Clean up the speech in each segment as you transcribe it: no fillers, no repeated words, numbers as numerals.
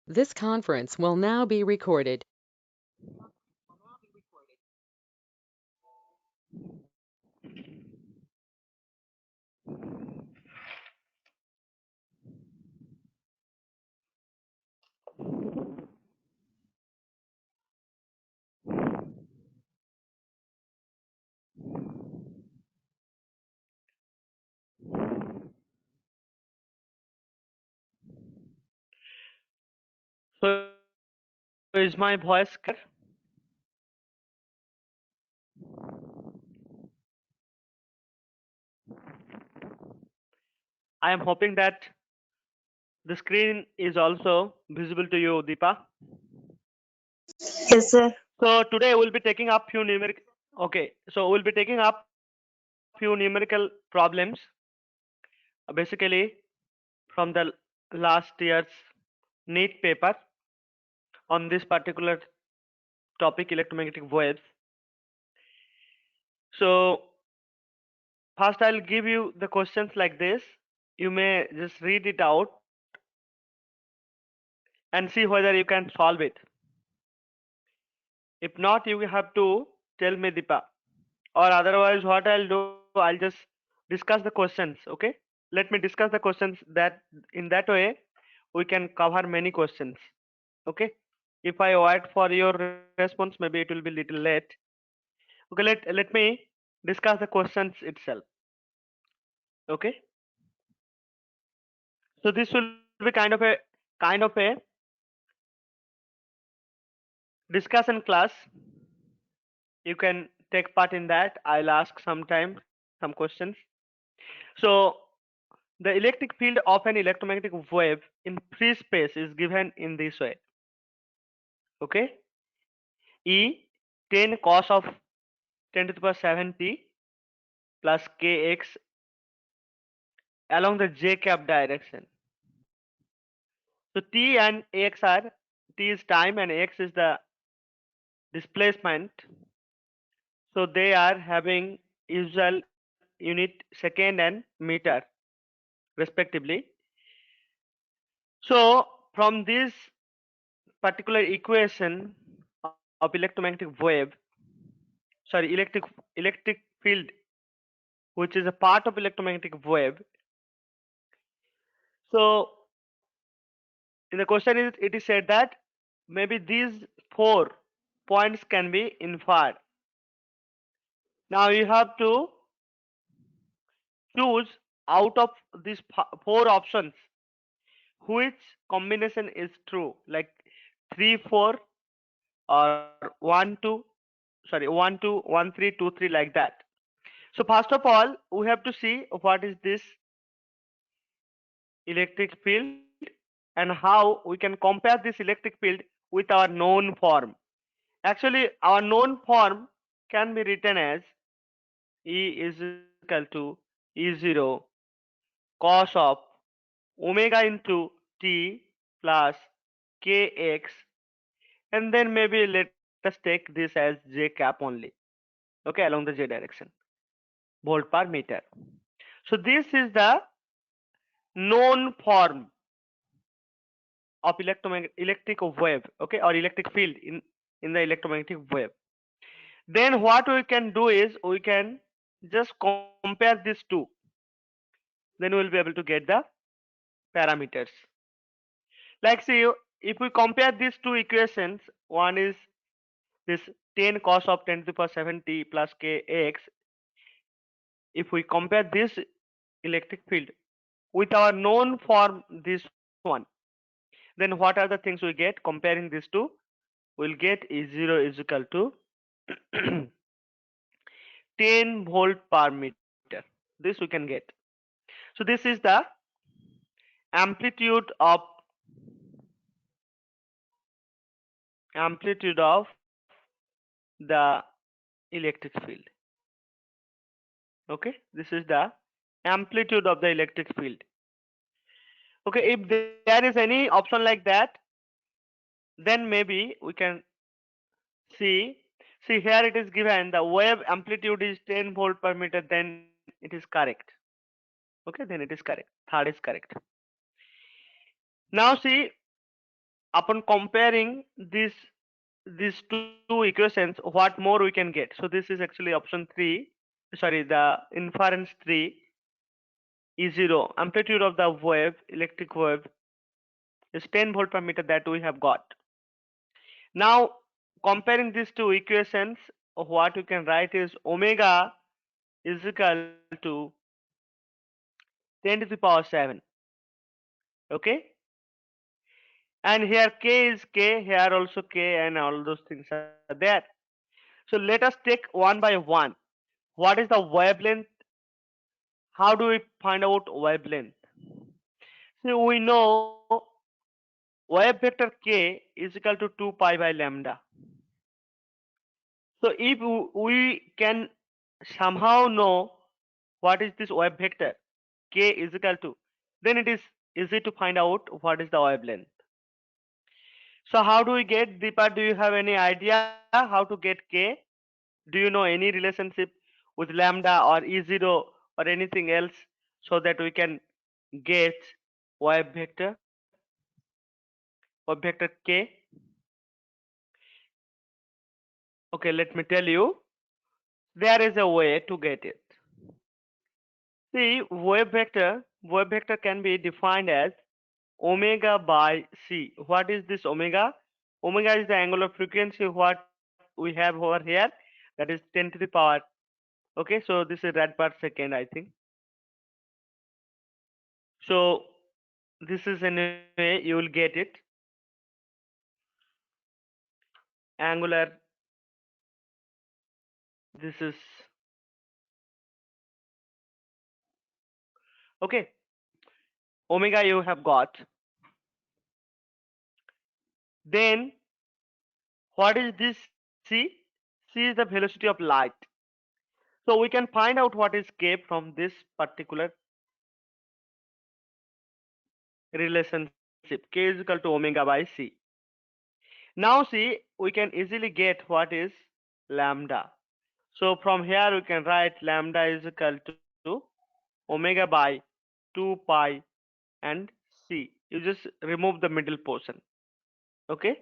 This conference will now be recorded. So is my voice clear? I am hoping that the screen is also visible to you, Deepa. Yes, sir. So today we'll be taking up few numerical. Okay, so we'll be taking up few numerical problems, basically from the last year's NEET paper on this particular topic, electromagnetic waves. So first I'll give you the questions like this. You may just read it out and see whether you can solve it. If not, you have to tell me, Deepa. Or otherwise, what I'll do, I'll just discuss the questions. Okay, let me discuss the questions. That in that way we can cover many questions. Okay, if I wait for your response, maybe it will be little late. Okay, let me discuss the questions itself. Okay, so this will be kind of a discussion class. You can take part in that. I'll ask sometime some questions. So the electric field of an electromagnetic wave in free space is given in this way. Okay, E 10 cos of 10 to the power 7t plus kx along the j cap direction. So t and x are, t is time and x is the displacement. So they are having usual unit second and meter respectively. So from this particular equation of electromagnetic wave, sorry, electric field, which is a part of electromagnetic wave. So in the question is, it is said that maybe these 4 points can be inferred. Now you have to choose out of these 4 options which combination is true, like 3 4 or 1 2, sorry, 1 2 1 3 2 3, like that. So first of all, we have to see what is this electric field and how we can compare this electric field with our known form. Actually, our known form can be written as E is equal to E0 cos of omega into t plus kx, and then maybe let us take this as j cap only. Okay, along the j direction, volt per meter. So this is the known form of electric wave, okay, or electric field in the electromagnetic wave. Then what we can do is we can just compare these two, then we will be able to get the parameters. Like, see, if we compare these two equations, one is this 10 cos of 10 to the power 7t plus kx. If we compare this electric field with our known form, this one, then what are the things we get comparing these two? We'll get E0 is equal to 10 volt per meter. This we can get. So this is the amplitude of the electric field. Okay, this is the amplitude of the electric field. Okay, if there is any option like that, then maybe we can see. See, here it is given the wave amplitude is 10 volt per meter, then it is correct. Okay, then it is correct. Third is correct. Now see, upon comparing these two equations, what more we can get? So this is actually option 3, sorry, the inference 3 is 0. Amplitude of the wave, electric wave, is 10 volt per meter that we have got. Now, comparing these two equations, what you can write is omega is equal to 10 to the power 7. Okay? And here k is k, here also k, and all those things are there. So let us take one by one. What is the wavelength? How do we find out wavelength? So we know wave vector k is equal to 2 pi by lambda. So if we can somehow know what is this wave vector k is equal to, then it is easy to find out what is the wavelength. So how do we get Deepa? Do you have any idea how to get k? Do you know any relationship with lambda or E0 or anything else so that we can get wave vector k? Okay, let me tell you. There is a way to get it. See, wave vector can be defined as omega by c. What is this omega? Omega is the angular frequency what we have over here, that is 10 to the power. Okay, so this is rad per second, I think. So this is anyway you will get it. Angular, this is okay. Omega you have got. Then what is this c? C is the velocity of light. So we can find out what is k from this particular relationship. K is equal to omega by c. Now see, we can easily get what is lambda. So from here we can write lambda is equal to omega by 2 pi and c. You just remove the middle portion. Okay.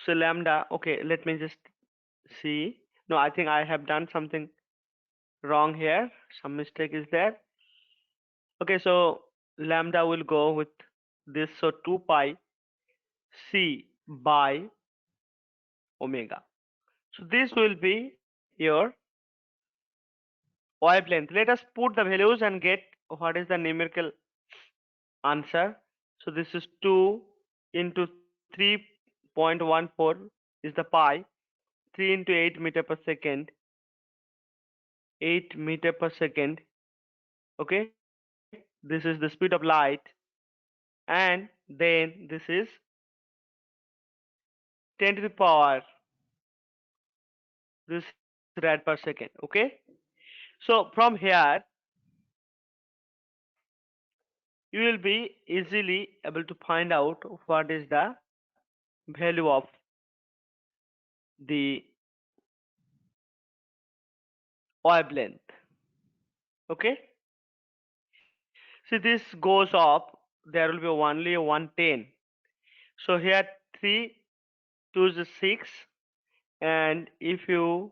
So lambda, okay, let me just see. No, I think I have done something wrong here. Some mistake is there. Okay, so lambda will go with this. So 2 pi c by omega. So this will be your wavelength. Let us put the values and get what is the numerical answer. So this is 2 into 3.14 is the pi. 3 into 8 meter per second. 8 meter per second. Okay, this is the speed of light, and then this is 10 to the power this rad per second. Okay, so from here you will be easily able to find out what is the value of the wavelength. Okay, see this goes up, there will be only 110. So here 3 2 is 6, and if you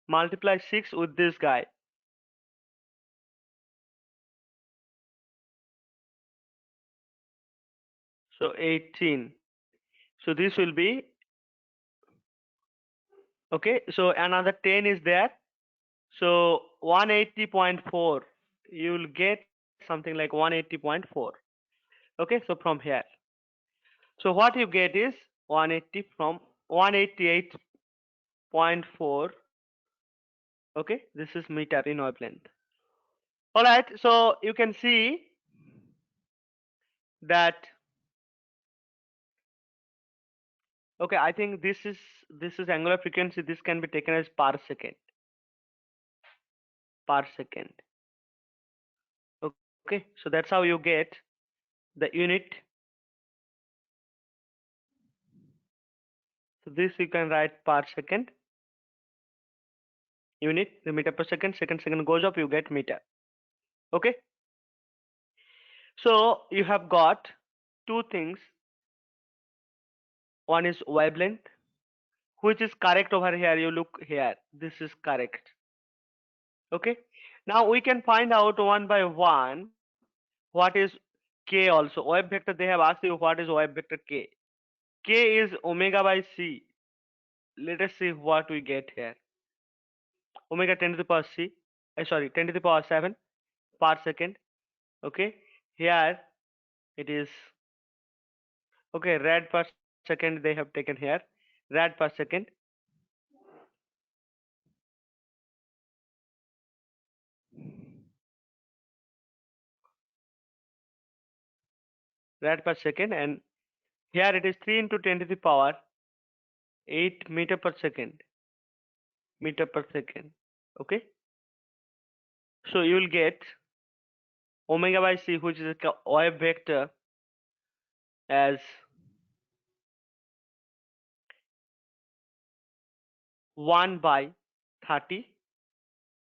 multiply 6 with this guy, so 18. So this will be okay. So another 10 is there. So 180.4. You will get something like 180.4. Okay. So from here. So what you get is 180 from 188.4. Okay. This is meter in wavelength. All right. So you can see that. Okay. I think this is angular frequency. This can be taken as per second. Per second. Okay. So that's how you get the unit. So this you can write per second unit, the meter per second. Second goes up, you get meter. Okay. So you have got two things. One is wavelength, which is correct over here. You look here. This is correct. Okay. Now we can find out one by one what is k also. Wave vector, they have asked you what is wave vector k. K is omega by c. Let us see what we get here. Omega 10 to the power c. Sorry, 10 to the power 7 per second. Okay. Here it is. Okay, rad per second they have taken here. Rad per second. Rad per second, and here it is 3 into 10 to the power 8 meter per second. Meter per second. Okay. So you will get omega by c, which is a wave vector, as 1 by 30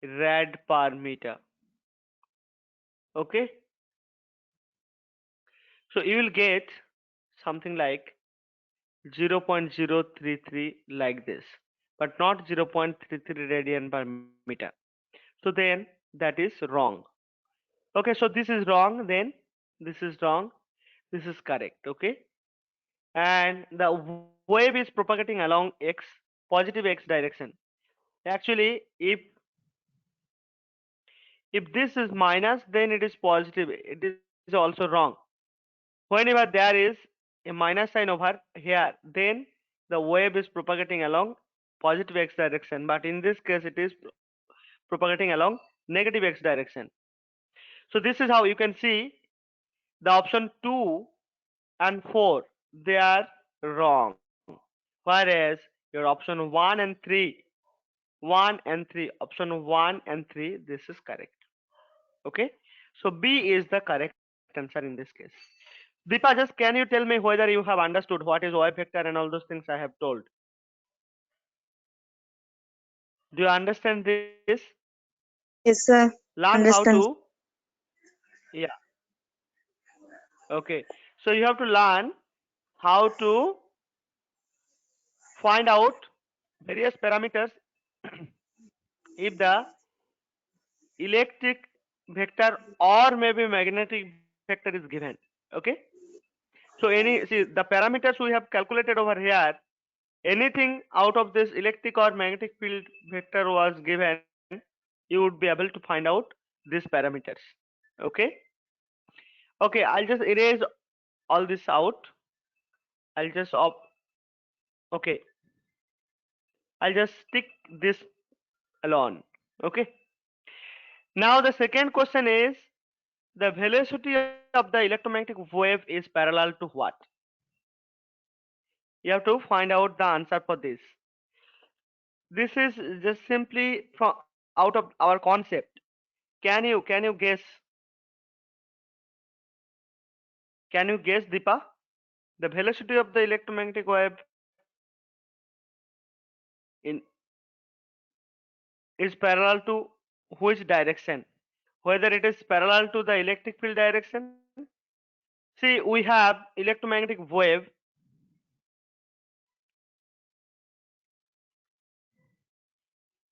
rad per meter. Okay. So you will get something like 0.033 like this, but not 0.33 radian per meter. So then that is wrong. Okay, so this is wrong, then this is wrong, this is correct. Okay, and the wave is propagating along x, positive x direction. Actually, if this is minus, then it is positive. It is also wrong. Whenever there is a minus sign over here, then the wave is propagating along positive x direction. But in this case, it is propagating along negative x direction. So this is how you can see the option 2 and 4, they are wrong. Whereas your option 1 and 3, 1 and 3, option 1 and 3, this is correct. Okay. So B is the correct answer in this case. Deepa, just can you tell me whether you have understood what is y vector and all those things I have told? Do you understand this? Yes, sir. Learn how Understand. to. Yeah. Okay. So you have to learn how to find out various parameters if the electric vector or maybe magnetic vector is given. Okay. So any, see, the parameters we have calculated over here, anything out of this electric or magnetic field vector was given, you would be able to find out these parameters. Okay. Okay, I'll just erase all this out. I'll just op Okay, I'll just stick this alone. Okay. Now the second question is, the velocity of the electromagnetic wave is parallel to what? You have to find out the answer for this. This is just simply from out of our concept. Can you guess? Can you guess, Deepa? The velocity of the electromagnetic wave in is parallel to which direction? Whether it is parallel to the electric field direction? See, we have electromagnetic wave.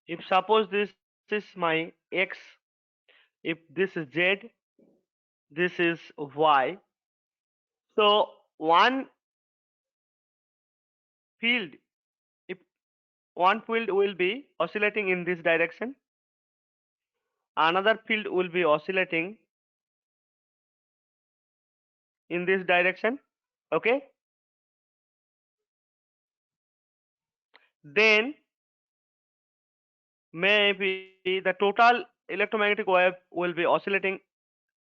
If suppose this is my x, if this is z, this is y. So one field, if one field will be oscillating in this direction, another field will be oscillating in this direction. Okay. Then maybe the total electromagnetic wave will be oscillating,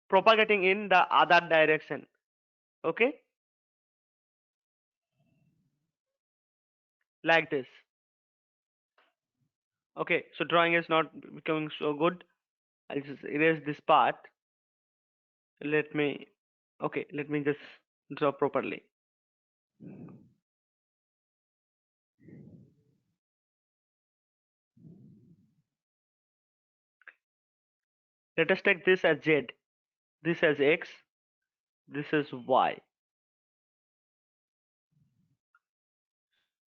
propagating in the other direction. Okay, like this. Okay, so drawing is not becoming so good. I'll just erase this part. Let me, okay, let me just draw properly. Let us take this as z, this as x, This is Y.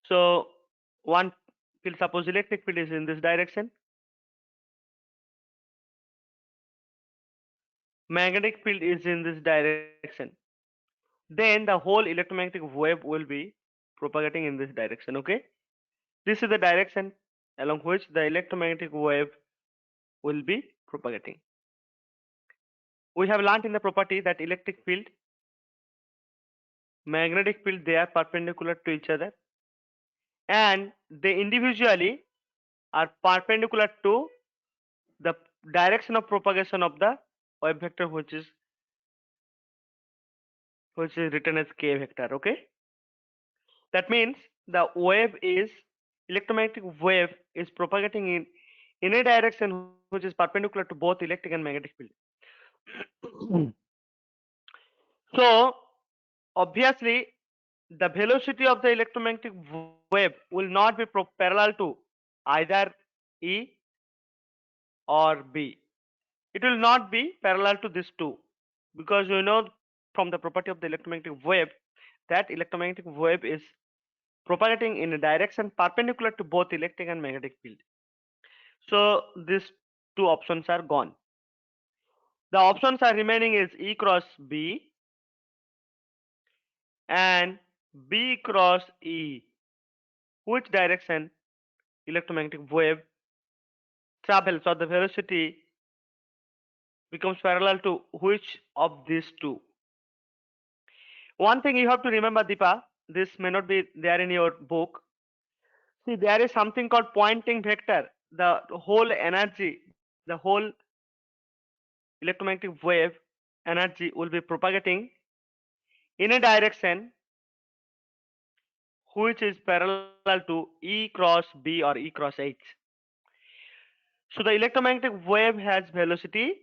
So one field, suppose electric field is in this direction, magnetic field is in this direction, then the whole electromagnetic wave will be propagating in this direction. Okay, this is the direction along which the electromagnetic wave will be propagating. We have learnt in the property that electric field, magnetic field, they are perpendicular to each other, and they individually are perpendicular to the direction of propagation of the wave vector, which is written as k vector. Okay, that means the wave is electromagnetic wave is propagating in a direction which is perpendicular to both electric and magnetic field. So obviously the velocity of the electromagnetic wave will not be parallel to either E or B. It will not be parallel to these two, because you know from the property of the electromagnetic wave that electromagnetic wave is propagating in a direction perpendicular to both electric and magnetic field. So these two options are gone. The options are remaining is E cross B and B cross E. Which direction electromagnetic wave travels, or the velocity becomes parallel to which of these two? One thing you have to remember, Deepa, this may not be there in your book. See, there is something called pointing vector. The whole energy, the whole electromagnetic wave energy will be propagating in a direction which is parallel to E cross B or E cross H. So the electromagnetic wave has velocity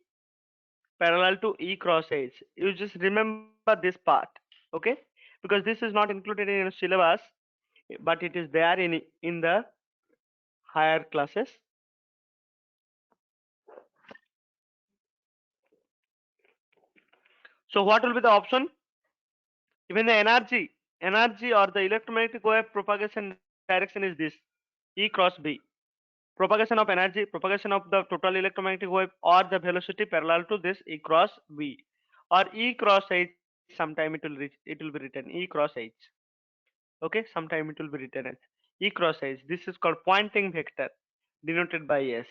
parallel to E cross H. You just remember this part, okay? Because this is not included in your syllabus, but it is there in the higher classes. So what will be the option? Even the energy or the electromagnetic wave propagation direction is this: E cross B. Propagation of energy, propagation of the total electromagnetic wave, or the velocity parallel to this E cross B, or E cross H. Sometime it will be written E cross H. Okay, sometime it will be written as E cross H. This is called pointing vector, denoted by S.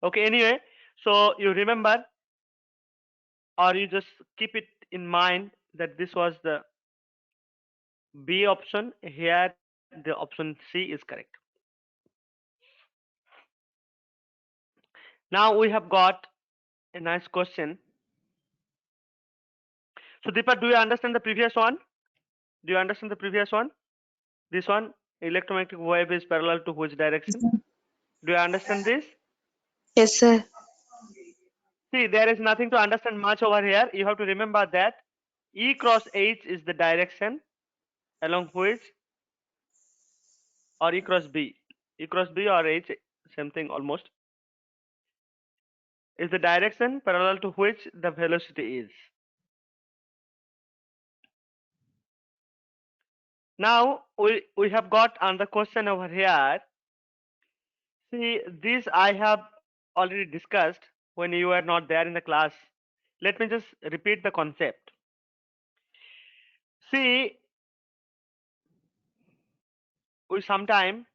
Okay, anyway, so you remember, or you just keep it in mind that this was the B option. Here the option C is correct. Now we have got a nice question. So Deepa, do you understand the previous one? Do you understand the previous one? This one, electromagnetic wave is parallel to which direction? Do you understand this? Yes, sir. See, there is nothing to understand much over here. You have to remember that E cross H is the direction along which, or E cross B. E cross B or H, same thing almost, is the direction parallel to which the velocity is. Now we have got another question over here. See, this I have already discussed when you were not there in the class. Let me just repeat the concept. See, we sometime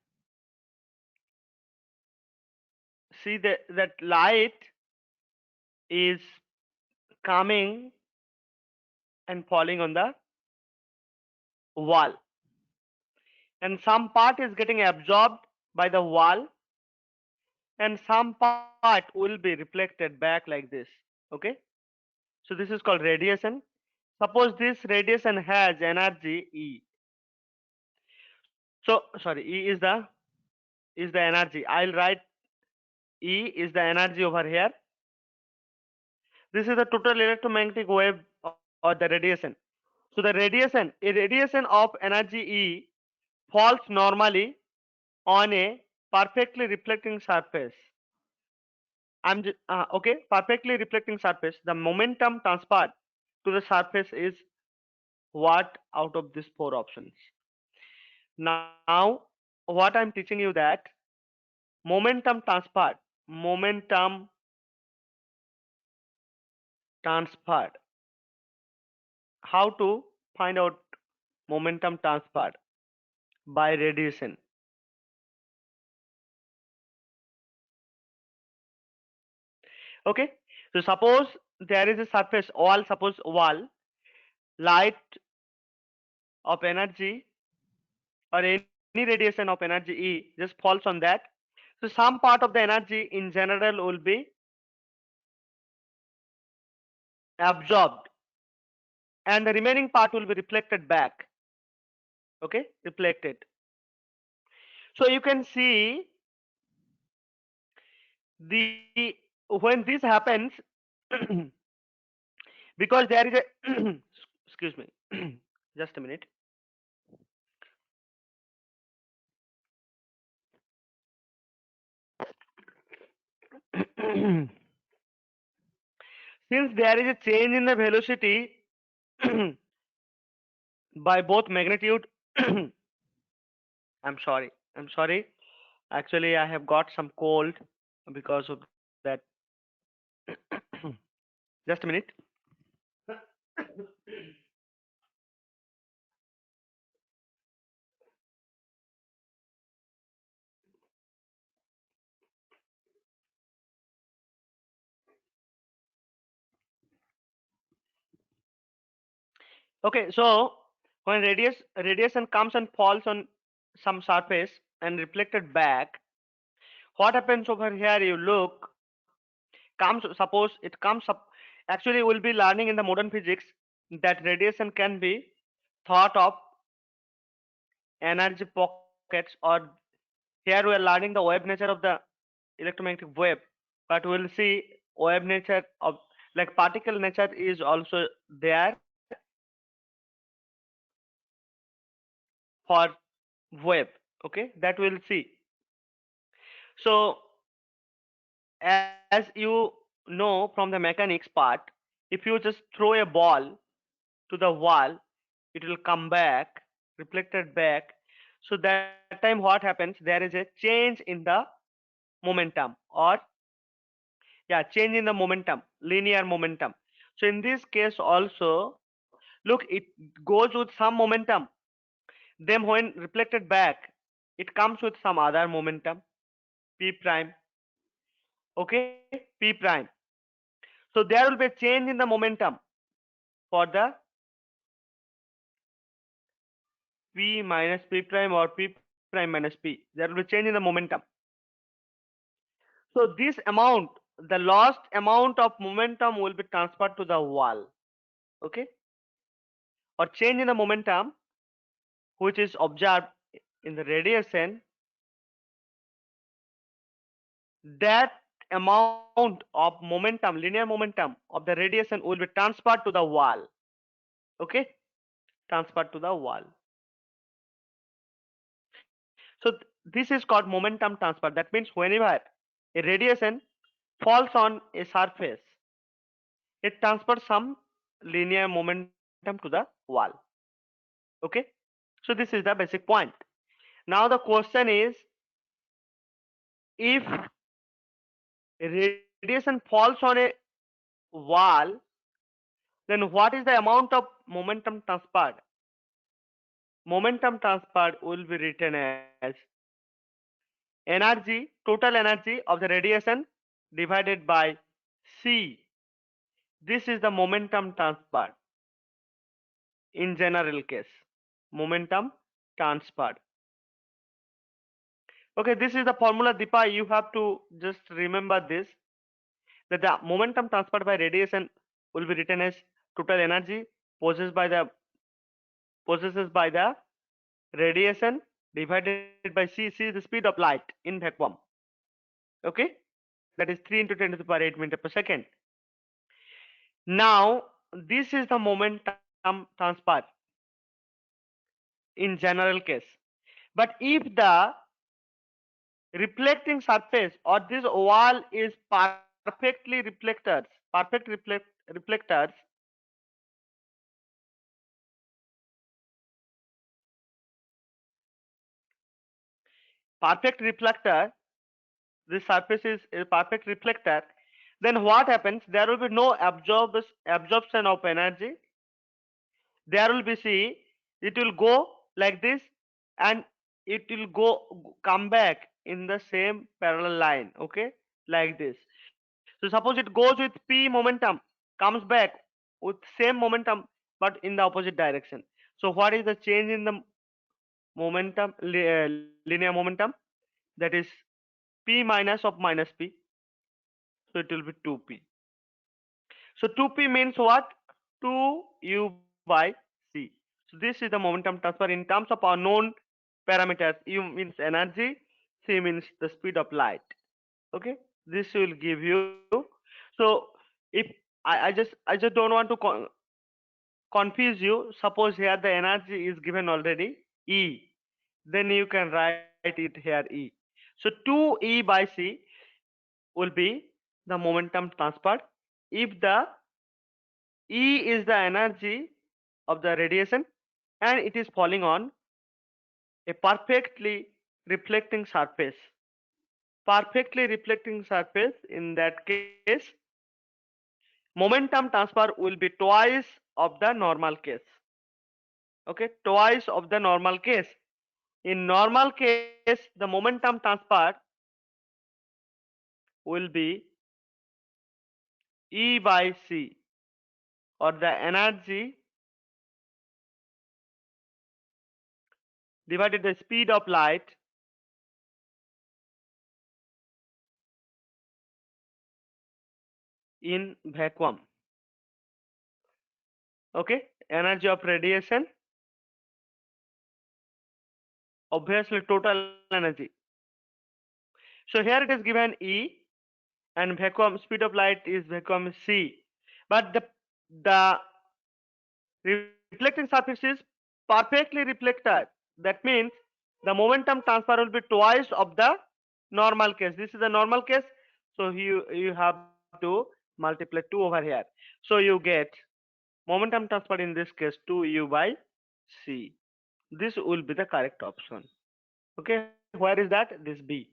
see that light is coming and falling on the wall, and some part is getting absorbed by the wall, and some part will be reflected back like this. Okay, so this is called radiation. Suppose this radiation has energy E. So sorry, E is the energy. I'll write E is the energy over here. This is the total electromagnetic wave or the radiation. So the radiation of energy E falls normally on a perfectly reflecting surface. Okay, perfectly reflecting surface. The momentum transferred to the surface is what out of these four options? Now, what I'm teaching you that momentum transferred. How to find out momentum transferred? By radiation. Okay, so suppose there is a surface wall, suppose wall, light of energy or any radiation of energy E just falls on that. So some part of the energy in general will be absorbed and the remaining part will be reflected back. Okay, reflected. So you can see the when this happens because there is a excuse me just a minute. Since there is a change in the velocity by both magnitude I'm sorry actually I have got some cold because of that. Just a minute. Okay, so when radiation comes and falls on some surface and reflected back, what happens over here? You look, comes suppose it comes up. Actually, we'll be learning in the modern physics that radiation can be thought of energy pockets, or here we are learning the wave nature of the electromagnetic wave, but we'll see wave nature of like particle nature is also there for wave. Okay, that we'll see. So as you know from the mechanics part, if you just throw a ball to the wall, it will come back, reflected back. So that time what happens? There is a change in the momentum, or yeah, change in the momentum, linear momentum. So in this case also, look, it goes with some momentum. Then when reflected back, it comes with some other momentum, p prime. Okay, p prime. So there will be a change in the momentum for the p minus p prime or p prime minus p. There will be change in the momentum. So this amount, the lost amount of momentum will be transferred to the wall. Okay, or change in the momentum which is observed in the radiation, that amount of momentum, linear momentum of the radiation will be transferred to the wall. Okay, transferred to the wall. So this is called momentum transfer. That means whenever a radiation falls on a surface, it transfers some linear momentum to the wall. Okay, so this is the basic point. Now the question is, if radiation falls on a wall, then what is the amount of momentum transferred? Momentum transferred will be written as energy, total energy of the radiation divided by c. This is the momentum transferred in general case. Momentum transferred. Okay, this is the formula, Deepa. You have to just remember this, that the momentum transferred by radiation will be written as total energy possessed by the possesses by the radiation divided by c. C is the speed of light in vacuum. Okay, that is 3 into 10 to the power 8 meter per second. Now this is the momentum transfer in general case. But if the reflecting surface or this wall is perfectly reflectors, perfect reflectors, perfect reflector, this surface is a perfect reflector, then what happens? There will be no absorption of energy. There will be, see, it will go like this, and it will come back in the same parallel line, okay, like this. So suppose it goes with p momentum, comes back with same momentum but in the opposite direction. So what is the change in the momentum, linear momentum? That is p minus of minus p, so it will be 2p. So 2p means what? 2u by c. So this is the momentum transfer in terms of our known parameters. U means energy, c means the speed of light. Okay, this will give you. So if I just don't want to confuse you. Suppose here the energy is given already, E. Then you can write it here E. So 2E by C will be the momentum transferred if the E is the energy of the radiation and it is falling on a perfectly reflecting surface. Perfectly reflecting surface, in that case, momentum transfer will be twice of the normal case. Okay, twice of the normal case. In normal case, the momentum transfer will be E by C, or the energy divided the speed of light in vacuum. Okay, energy of radiation, obviously total energy. So here it is given E, and vacuum speed of light is vacuum C, but the reflecting surface is perfectly reflected. That means the momentum transfer will be twice of the normal case. This is the normal case, so you have to multiply 2 over here. So you get momentum transfer in this case 2u by c. This will be the correct option. Okay, where is that? This B.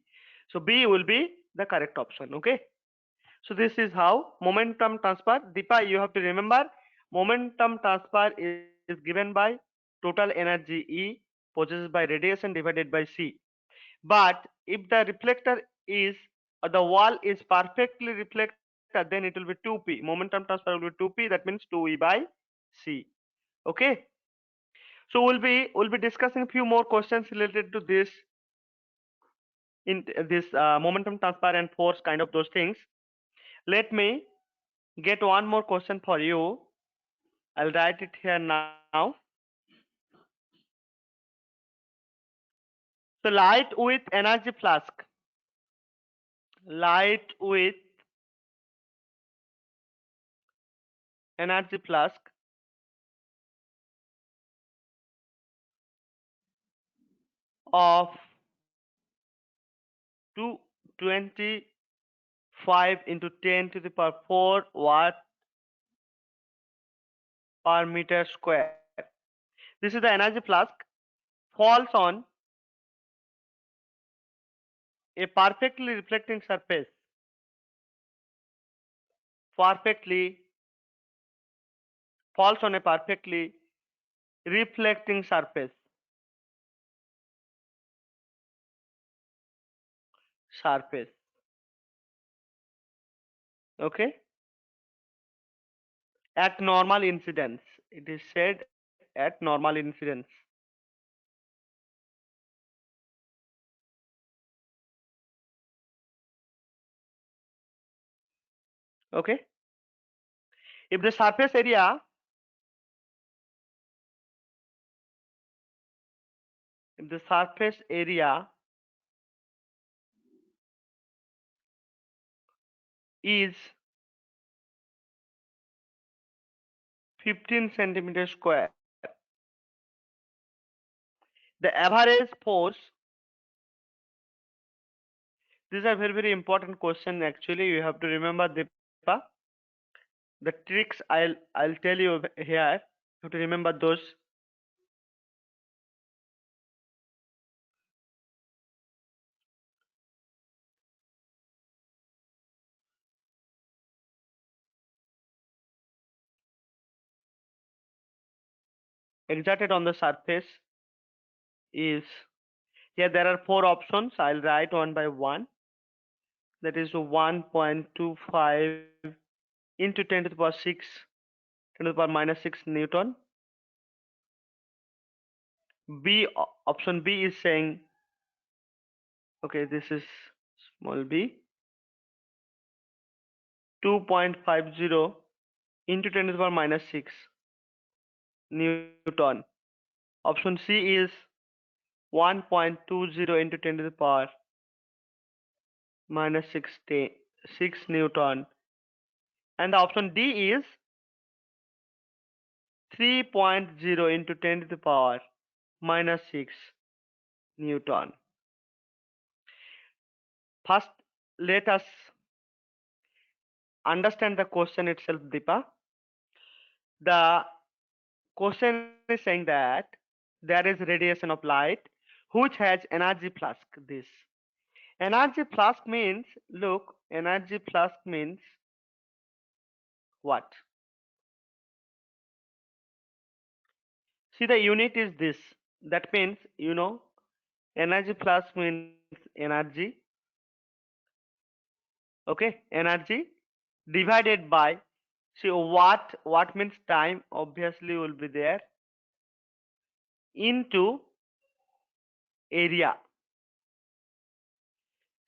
So B will be the correct option. Okay, so this is how momentum transfer. Deepa, you have to remember, momentum transfer is given by total energy E possessed by radiation divided by C. But if the reflector is, or the wall is perfectly reflected, then it will be 2p. Momentum transfer will be 2p. That means 2e by c. Okay. So we'll be discussing a few more questions related to this, in this momentum transfer and force kind of those things. Let me get one more question for you. I'll write it here now. So light with energy flask. Light with energy flask of 225 into 10 to the power 4 watt per meter square. This is the energy flask, falls on a perfectly reflecting surface. Perfectly falls on a perfectly reflecting surface. Surface. Okay. At normal incidence. It is said at normal incidence. Okay. If the surface area, if the surface area is 15 centimeter square, the average force, these are very important question. Actually, you have to remember, Deepa, the tricks I'll tell you here. You have to remember those. exerted on the surface is, here there are four options. I'll write one by one. That is 1.25 into 10 to the power 6, 10 to the power minus 6 Newton. Option B is saying, okay, this is small b, 2.50 into 10 to the power minus 6 Newton. Option C is 1.20 into 10 to the power minus 6 Newton. And the option D is 3.0 into 10 to the power minus 6 Newton. First, let us understand the question itself, Deepa. The question is saying that there is radiation of light which has energy flask. This energy flask means, look, energy flask means what? See, the unit is this. That means, energy flask means energy. Okay, energy divided by, see, what means time, obviously will be there, into area.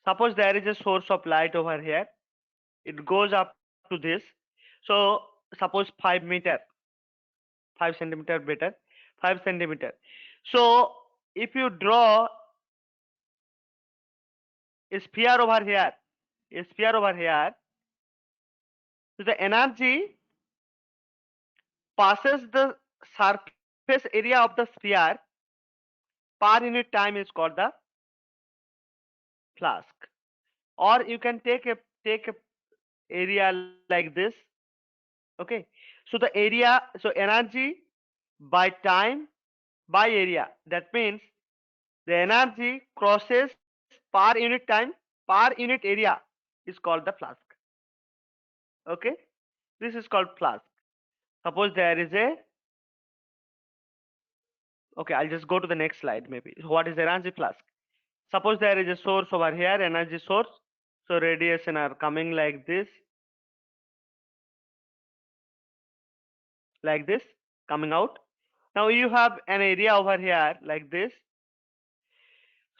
Suppose there is a source of light over here, it goes up to this. So suppose 5 meter, 5 centimeter better, 5 centimeter. So if you draw a sphere over here, so the energy passes the surface area of the sphere per unit time is called the flask. Or you can take a area like this. Okay, so the area, so energy by time by area, that means the energy crosses per unit time per unit area is called the flask. Okay, this is called flask. Suppose there is a, okay, I'll just go to the next slide maybe. So what is energy flask? Suppose there is a source over here, energy source. So radiation are coming like this, coming out. Now you have an area over here like this.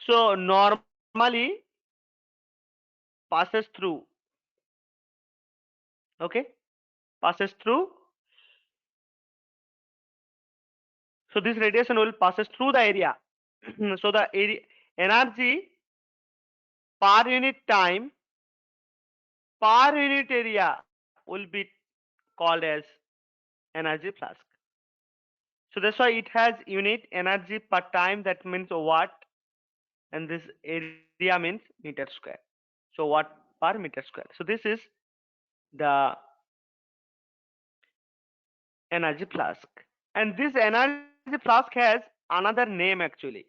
So normally passes through. Okay, passes through. So this radiation will passes through the area. So the area energy per unit time per unit area will be called as energy flask. So that's why it has unit energy per time, that means watt, and this area means meter square. So watt per meter square. So this is the energy flask. And this energy flask has another name actually.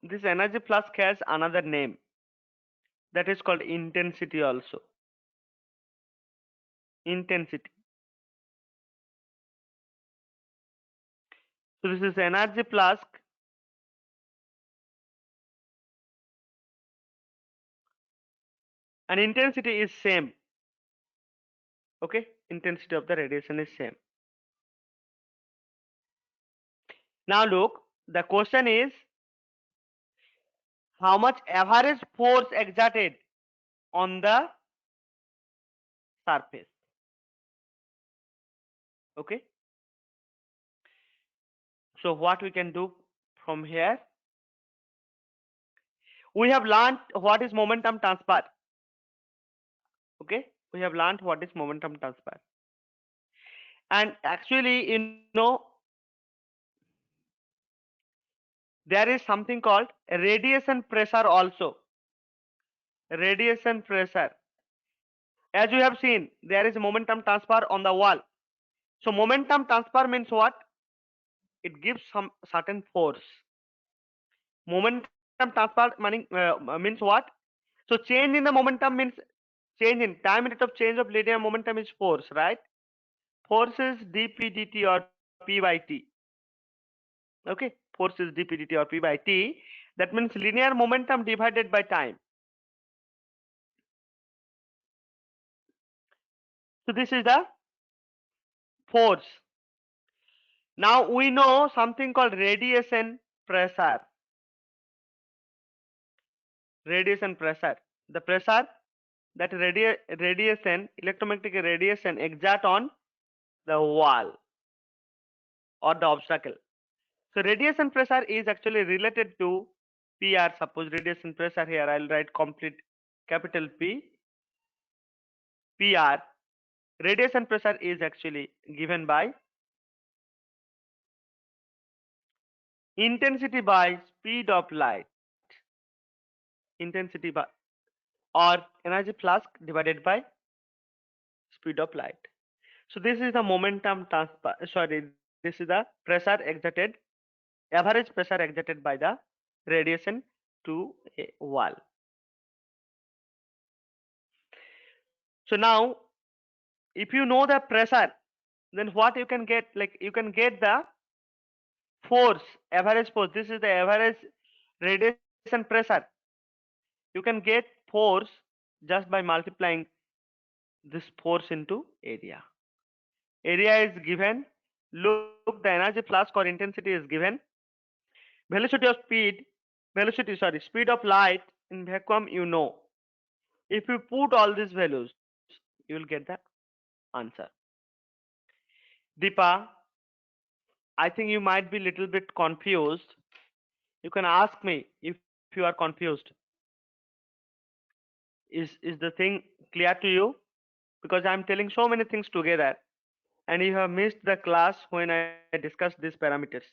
This energy flask has another name, that is called intensity also. Intensity. So this is energy flask, and intensity is same. Okay, intensity of the radiation is same. Now look, the question is how much average force exerted on the surface. Okay, so what we can do from here, we have learned what is momentum transfer. Okay, we have learned what is momentum transfer, and actually, there is something called radiation pressure also. Radiation pressure, as you have seen, there is momentum transfer on the wall. So momentum transfer means what? It gives some certain force. Momentum transfer means what? So change in the momentum means change in time rate of change of linear momentum is force, right? Force is dp dt or P by T. Okay, force is dp dt or P by T. That means linear momentum divided by time. So this is the force. Now we know something called radiation pressure. Radiation pressure. The pressure that radiation, electromagnetic radiation exert on the wall or the obstacle. So radiation pressure is actually related to PR. Suppose radiation pressure, here I'll write complete capital P, PR. Radiation pressure is actually given by intensity by speed of light. Intensity by or energy flux divided by speed of light. So this is the momentum transfer. Sorry, this is the pressure exerted, average pressure exerted by the radiation to a wall. So now, if you know the pressure, then what you can get? Like you can get the force, average force. This is the average radiation pressure. You can get force just by multiplying this force into area. Area is given. Look, the energy flux or intensity is given. Velocity of speed, speed of light in vacuum, you know. If you put all these values, you will get the answer. Deepa, I think you might be little bit confused. You can ask me if you are confused. Is the thing clear to you? Because I'm telling so many things together and you have missed the class when I discussed these parameters.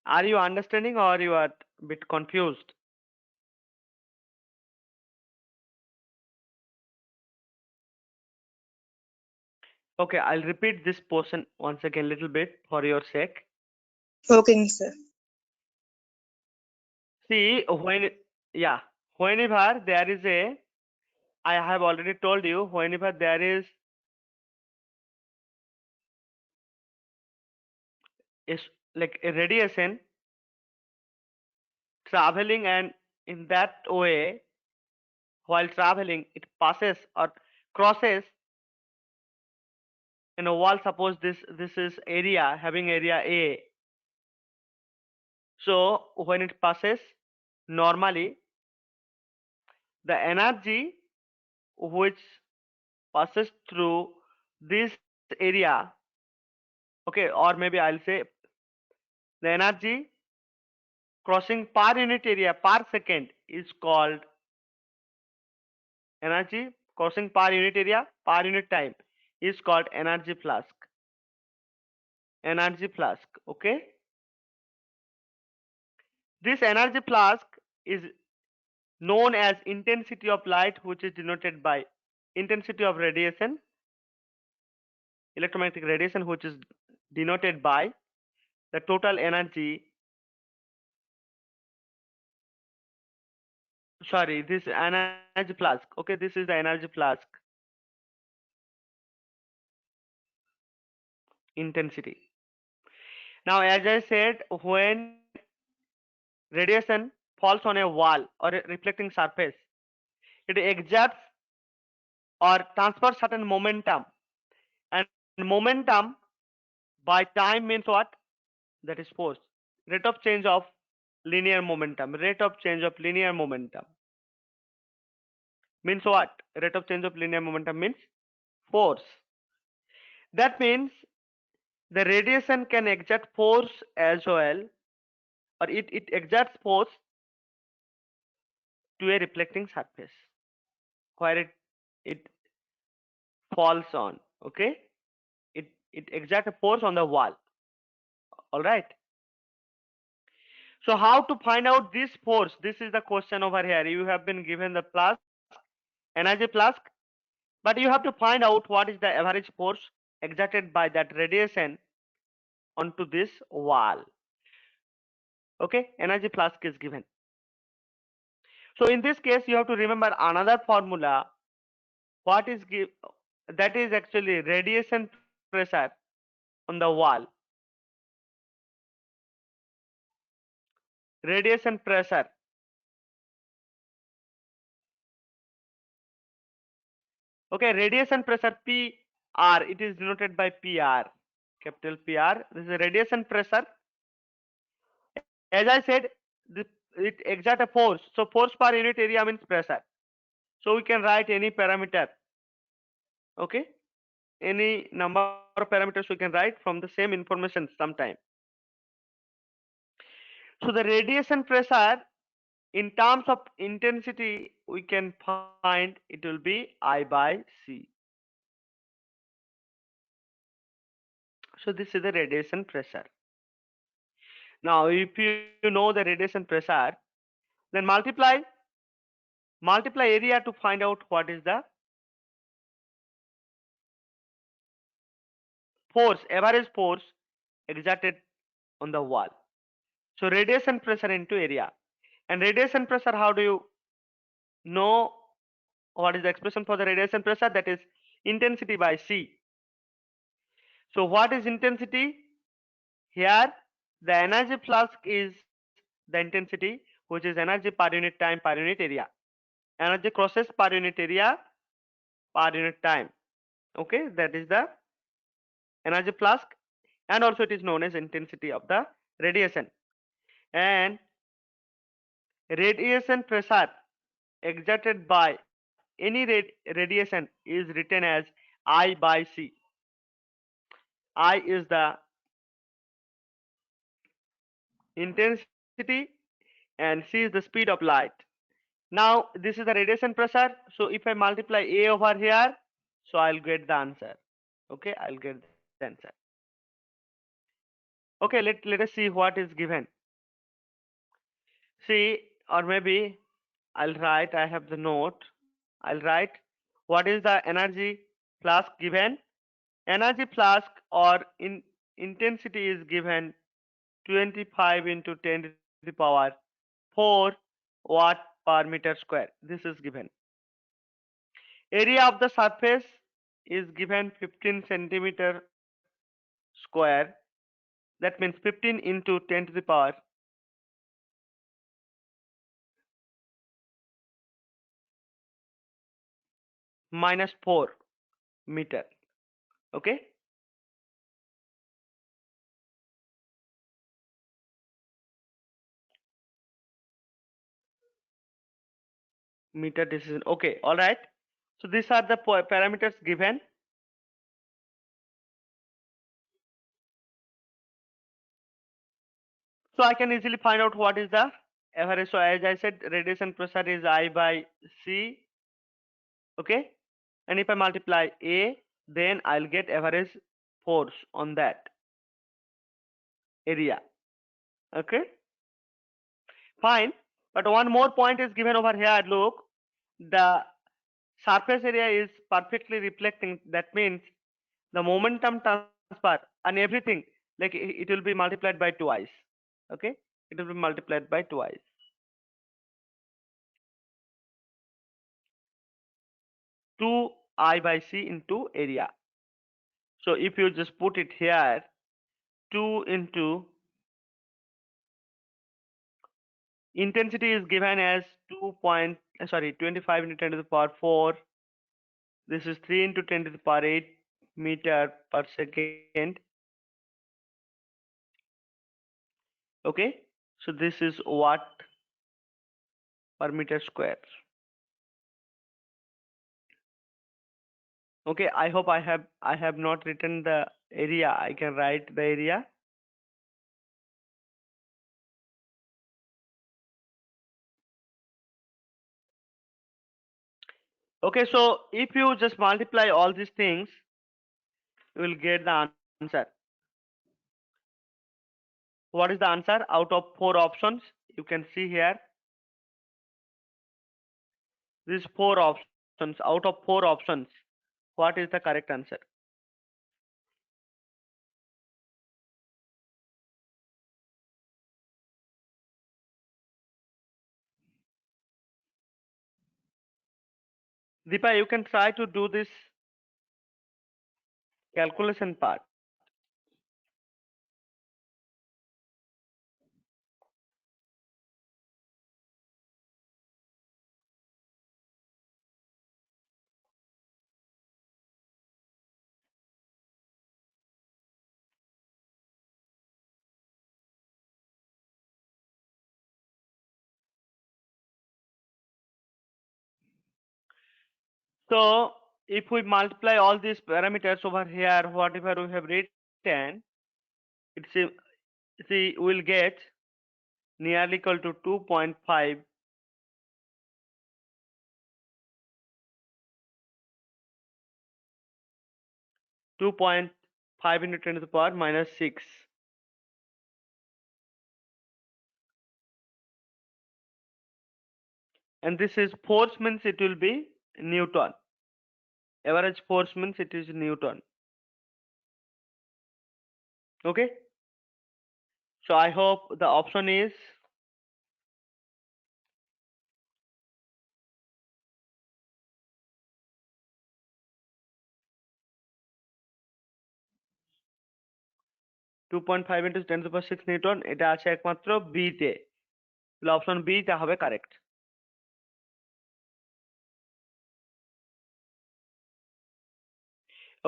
Are you understanding or you are a bit confused? Okay, I'll repeat this portion once again little bit for your sake. Okay, sir. See, whenever there is a, I have already told you, whenever there is is like a radiation traveling, and in that way, while traveling, it passes or crosses in a wall. Suppose this is area having area A. So when it passes, normally the energy which passes through this area, okay, or maybe I'll say the energy crossing per unit area per second is called energy crossing per unit area per unit time is called energy flask. Energy flask, okay. This energy flask is known as intensity of light, which is denoted by intensity of radiation, electromagnetic radiation, which is denoted by the total energy. Sorry, this energy flask. Okay, this is the energy flask. Intensity. Now, as I said, when radiation falls on a wall or a reflecting surface, it exerts or transfers certain momentum, and momentum by time means what? That is force. Rate of change of linear momentum. Rate of change of linear momentum means what? Rate of change of linear momentum means force. That means the radiation can exert force as well, or it exerts force to a reflecting surface where it falls on. Okay, it exerts a force on the wall. All right. So how to find out this force? This is the question over here. You have been given the flask, energy flask, but you have to find out what is the average force exerted by that radiation onto this wall. Okay, energy flask is given. So in this case, you have to remember another formula. What is give? that is actually radiation pressure on the wall. Radiation pressure. Okay, radiation pressure PR, it is denoted by PR, capital PR. This is radiation pressure. As I said, this, it exert a force. So force per unit area means pressure. So we can write any parameter. Okay, any number of parameters we can write from the same information sometime. So the radiation pressure in terms of intensity we can find it will be I by C. So this is the radiation pressure. Now if you know the radiation pressure, then multiply area to find out what is the force, average force exerted on the wall. So radiation pressure into area. And radiation pressure, how do you know what is the expression for the radiation pressure? That is intensity by C. So what is intensity? Here the energy flux is the intensity, which is energy per unit time per unit area. Energy crosses per unit area per unit time. Okay, that is the energy flux, and also it is known as intensity of the radiation. And radiation pressure exerted by any radiation is written as I by C. I is the intensity and C is the speed of light. Now this is the radiation pressure. So if I multiply A over here, so I'll get the answer. Okay, I'll get the answer. Okay, let us see what is given. See, or maybe I'll write, I have the note. I'll write what is the energy flask given. Energy flask or intensity is given 25 into 10 to the power 4 watt per meter square. This is given. Area of the surface is given 15 centimeter square. That means 15 into 10 to the power minus 4 meter. Okay. Meter decision. Okay. All right. So these are the parameters given. So I can easily find out what is the average. So as I said, radiation pressure is I by C. Okay. And if I multiply A, then I'll get average force on that area. Okay. Fine. But one more point is given over here. Look, the surface area is perfectly reflecting. That means the momentum transfer and everything, like it will be multiplied by twice. Okay, it will be multiplied by twice. 2I by C into area. So if you just put it here, 2 into intensity is given as 25 into 10 to the power 4. This is 3 into 10 to the power 8 meter per second. Okay, so this is watt per meter square. Okay, I hope I have not written the area. I can write the area. Okay, so if you just multiply all these things, you will get the answer. What is the answer out of 4 options? You can see here. These 4 options, out of 4 options, what is the correct answer? Deepa, you can try to do this calculation part. So if we multiply all these parameters over here, whatever we have written, it's see we'll get nearly equal to 2.5 2.5 into 10 to the power minus 6. And this is force means it will be Newton. Average force means it is Newton. Okay. So I hope the option is 2.5 into 10 to the power 6 Newton, এটা আছে একমাত্র B তে, তাহলে option B টা হবে correct.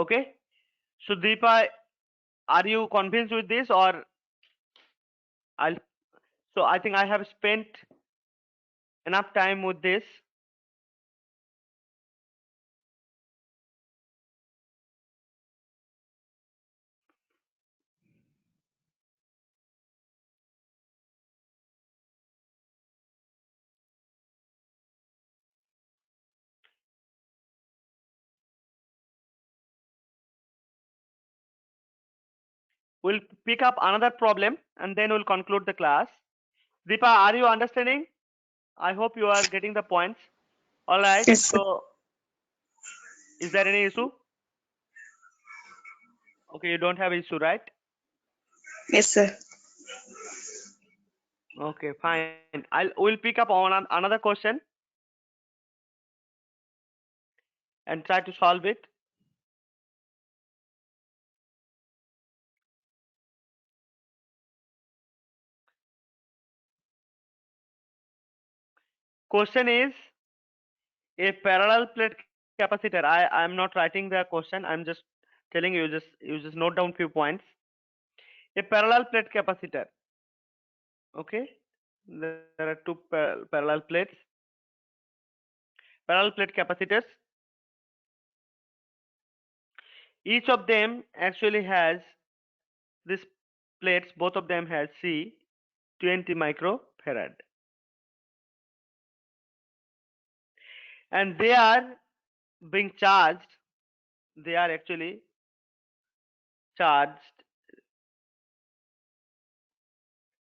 Okay, so Deepa, are you convinced with this, or I'll so I think I have spent enough time with this. We'll pick up another problem and then we'll conclude the class. Deepa, are you understanding? I hope you are getting the points. All right. Yes, sir. So, is there any issue? Okay, you don't have issue, right? Yes, sir. Okay, fine. We'll pick up on another question and try to solve it. Question is a parallel plate capacitor. I am not writing the question. I'm just telling you. You just note down few points. A parallel plate capacitor. Okay, there are two parallel plates. Parallel plate capacitors. Each of them actually has these plates. Both of them has C 20 microfarad, and they are being charged. They are actually charged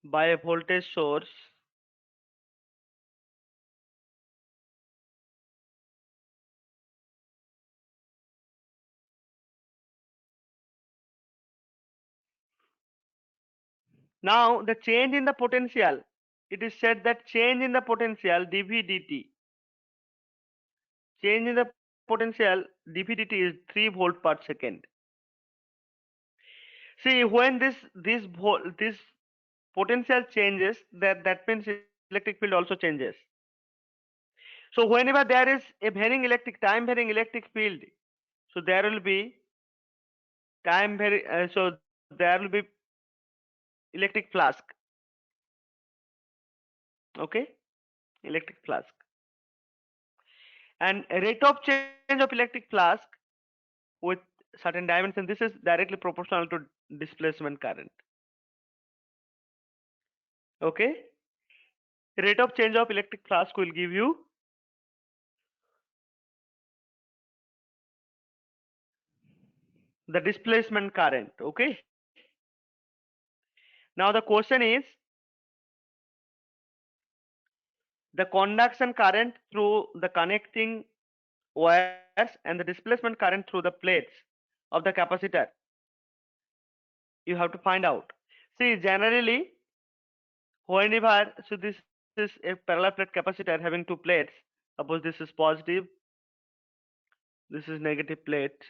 by a voltage source now. The change in the potential, it is said that change in the potential dV dt, change in the potential dV dt is 3 volt per second. See, when this potential changes, that means electric field also changes. So whenever there is a varying time varying electric field, so there will be so there will be electric flask. Okay, electric flask, and rate of change of electric flask with certain dimension, this is directly proportional to displacement current. Okay, rate of change of electric flask will give you the displacement current. Okay, now the question is the conduction current through the connecting wires and the displacement current through the plates of the capacitor. You have to find out. See, generally whenever, so this is a parallel plate capacitor having two plates. Suppose this is positive, this is negative plate.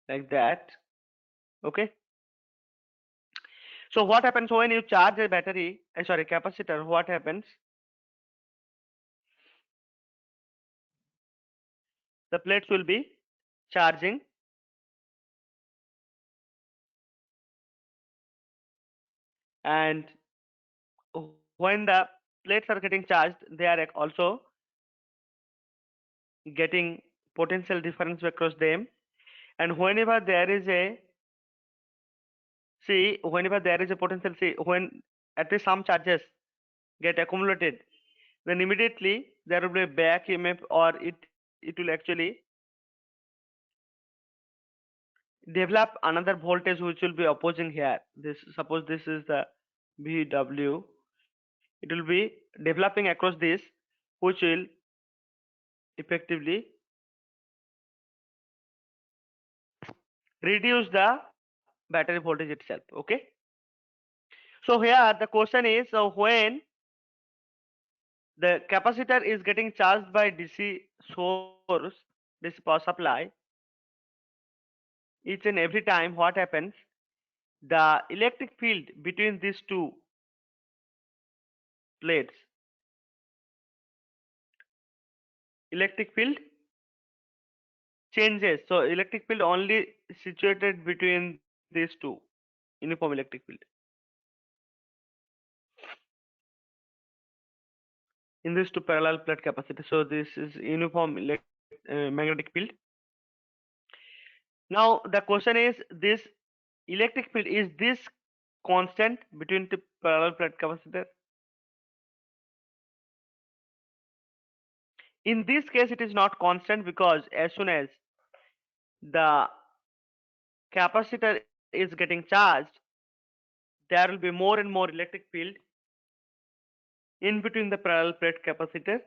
like that. Okay. So what happens when you charge a battery, sorry, capacitor? What happens? The plates will be charging, and when the plates are getting charged, they are also getting potential difference across them. And whenever there is a whenever there is a potential, when at least some charges get accumulated, then immediately there will be a back EMF, or it will actually develop another voltage which will be opposing here. This, suppose this is the VW, it will be developing across this, which will effectively reduce the battery voltage itself. Okay. So here the question is, when the capacitor is getting charged by DC source, this power supply, each and every time what happens, the electric field between these two plates, electric field changes. So electric field only situated between these two, uniform electric field. In these two parallel plate capacitors, so this is uniform magnetic field. Now the question is, this electric field, is this constant between the parallel plate capacitor? In this case it is not constant, because as soon as the capacitor is getting charged, there will be more and more electric field in between the parallel plate capacitor.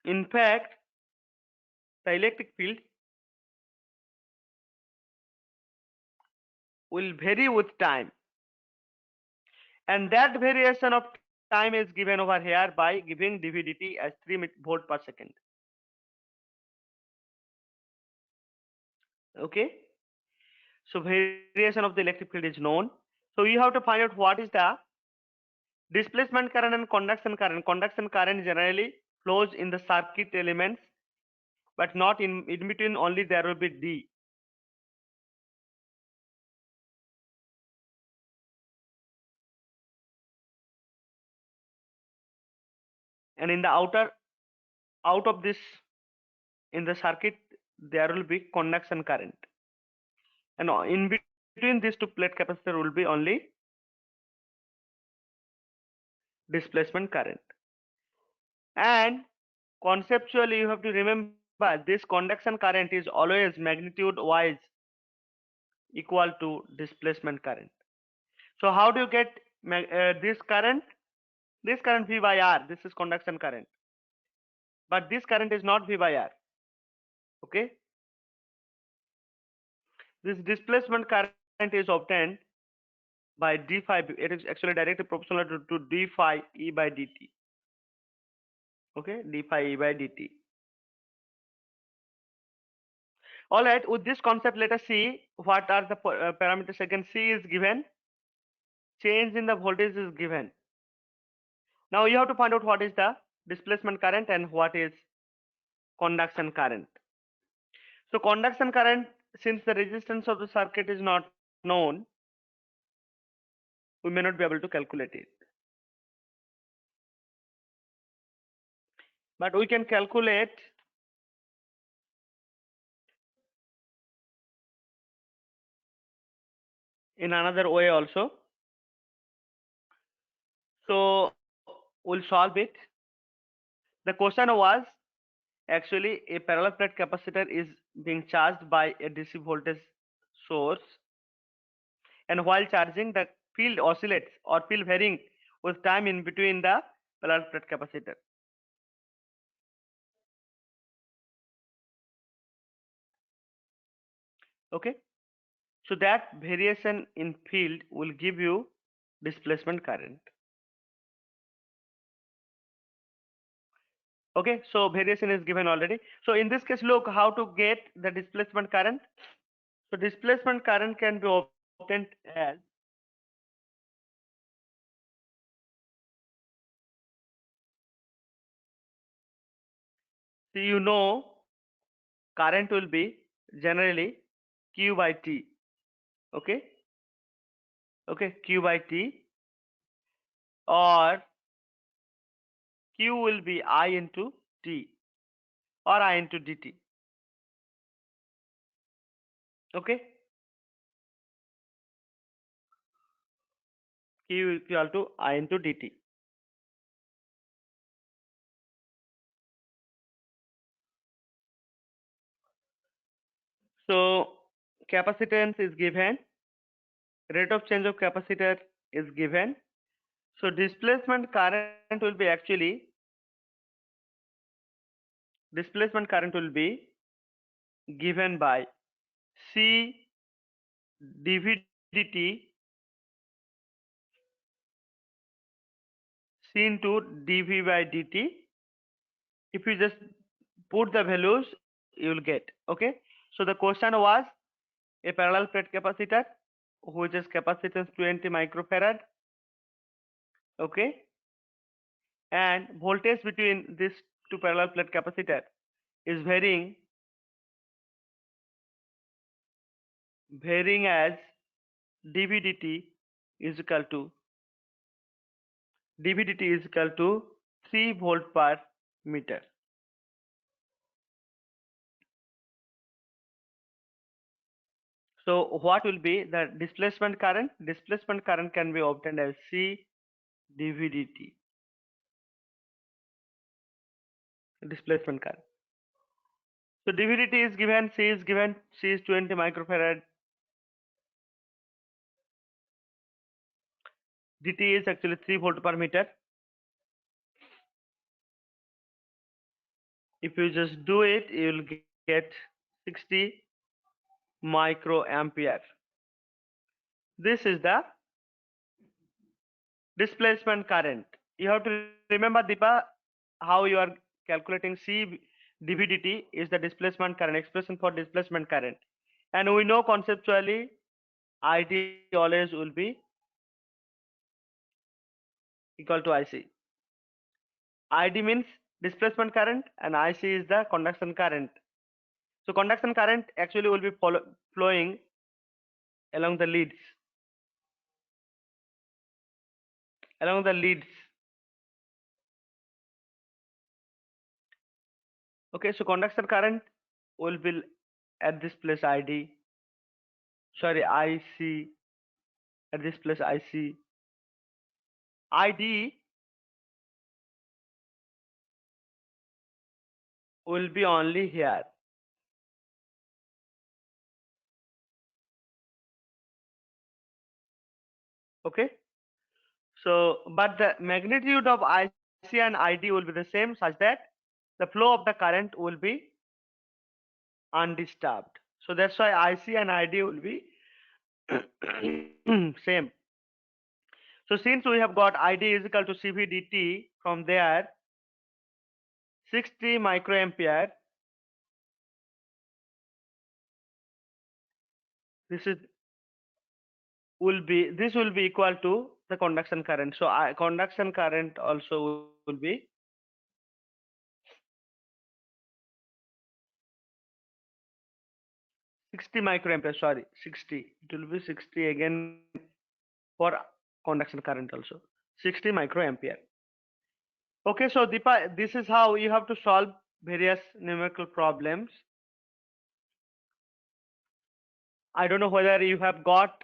In fact, the electric field will vary with time, and that variation of time is given over here by giving dVdt as 3 volt per second. Okay. So variation of the electric field is known. So you have to find out what is the displacement current and conduction current. Conduction current generally flows in the circuit elements, but not in between, only there will be D. And in the out of this, in the circuit, there will be conduction current. And in between these two plate capacitor will be only displacement current. And conceptually, you have to remember this conduction current is always magnitude wise equal to displacement current. So how do you get this current? This current V by R, this is conduction current. But this current is not V by R. Okay. This displacement current is obtained by d phi. It is actually directly proportional to d phi E by dt. Okay, d phi E by dt. All right, with this concept, let us see what are the parameters. Again, C is given, change in the voltage is given. Now you have to find out what is the displacement current and what is conduction current. So conduction current, since the resistance of the circuit is not known, we may not be able to calculate it. But we can calculate in another way also. So we'll solve it. The question was, actually a parallel plate capacitor is being charged by a DC voltage source, and while charging the field oscillates or field varying with time in between the parallel plate capacitor. Okay, so that variation in field will give you displacement current. Okay, so variation is given already. So in this case, look how to get the displacement current. So displacement current can be obtained as so you know current will be generally Q by T. Okay, okay, Q by T, or Q will be I into T or I into dt. Okay, Q equal to I into dt. So capacitance is given, rate of change of capacitor is given. So displacement current will be actually, displacement current will be given by C dv dt, C into dv by dt. If you just put the values, you will get. Okay, so the question was a parallel plate capacitor which is capacitance 20 microfarad. Okay, and voltage between these two parallel plate capacitor is varying as dv dt is equal to 3 volt per meter. So what will be the displacement current? Displacement current can be obtained as C dv dt. Displacement current. So dv dt is given, C is 20 microfarad, dt is actually 3 volt per meter. If you just do it, you will get 60 microampere. This is the displacement current. You have to remember, Deepa, how you are calculating C dv dt is the displacement current, expression for displacement current. And we know conceptually IT always will be equal to IC. ID means displacement current and IC is the conduction current. So conduction current actually will be flowing along the leads. Along the leads. Okay, so conduction current will be at this place ID. Sorry, IC, at this place IC. ID will be only here. Okay, so but the magnitude of IC and ID will be the same, such that the flow of the current will be undisturbed. So that's why IC and ID will be same. So since we have got ID is equal to CV dt, from there 60 microampere, this will be equal to the conduction current. So conduction current also will be 60 microampere. Sorry, 60. It will be 60 again for conduction current also. 60 microampere. Okay, so Deepa, this is how you have to solve various numerical problems. I don't know whether you have got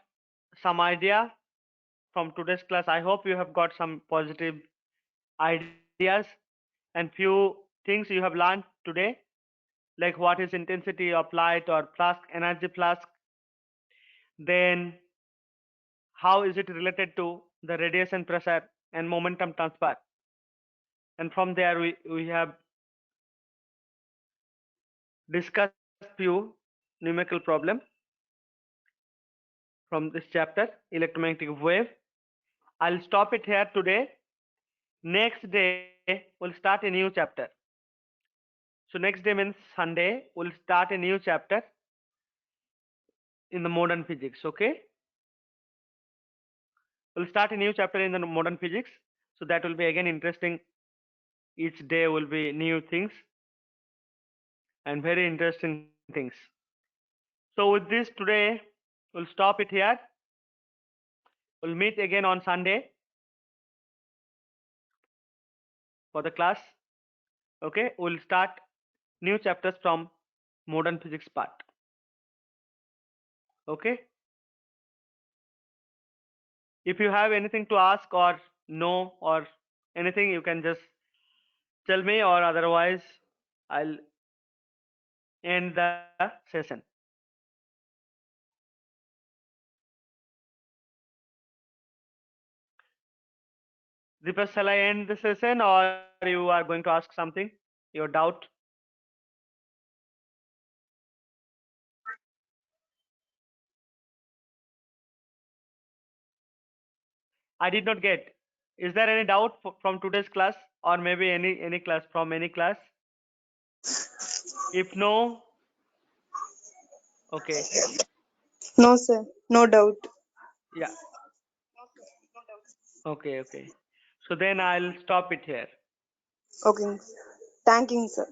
some idea from today's class. I hope you have got some positive ideas and few things you have learned today, like what is intensity of light or flask, energy flask, then how is it related to the radiation pressure and momentum transfer. And from there we have discussed few numerical problems from this chapter, electromagnetic wave. I'll stop it here today. Next day we'll start a new chapter. So next day means Sunday, we'll start a new chapter. in the modern physics. Okay, we'll start a new chapter in the modern physics, so that will be again interesting. Each day will be new things and very interesting things. So with this today, we'll stop it here. We'll meet again on Sunday for the class. Okay, we'll start new chapters from modern physics part. Okay, if you have anything to ask or know or anything, you can just tell me, or otherwise I'll end the session. Deepak, shall I end the session, or you are going to ask something, your doubt? I did not get. Is there any doubt from today's class, or maybe any class from any class? If no, okay, No, sir. No doubt. yeah, okay. So then I'll stop it here. Okay. Thank you, sir.